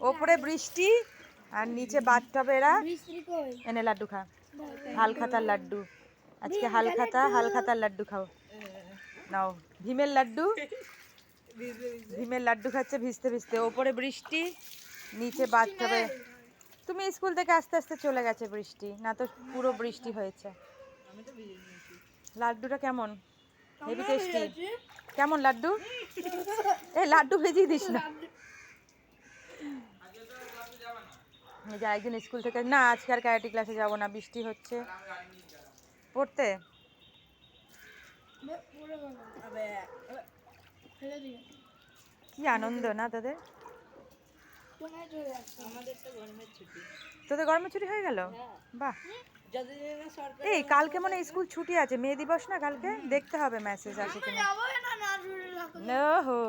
ওপরে বৃষ্টি আর নিচে বাথটবে এরা। এনে লাড্ডু খা, হালখাতার লাড্ডু। আজকে হালখাতার লাড্ডু খাও। নাও ভীমের লাড্ডু, ভীমের লাড্ডু খাচ্ছে ভিজতে ভিজতে। ওপরে বৃষ্টি, নিচে বাথটবে। তুমি স্কুল থেকে আস্তে আস্তে চলে গেছে বৃষ্টি, না তো পুরো বৃষ্টি হয়েছে। লাড্ডুটা কেমন? Heavy tasty. কেমন লাড্ডু? লাড্ডু ভেজিয়ে দিস না। যা একদিন স্কুল থেকে, না আজকে আর ক্যারাটে ক্লাসে যাবো না, বৃষ্টি হচ্ছে। পড়তে কি আনন্দ না তোদের? তোদের গরমের ছুটি হয়ে গেল? বাহ। এই কালকে মনে স্কুল ছুটি আছে, মে দিবস না কালকে? দেখতে হবে মেসেজ আছে কিনা। ওহো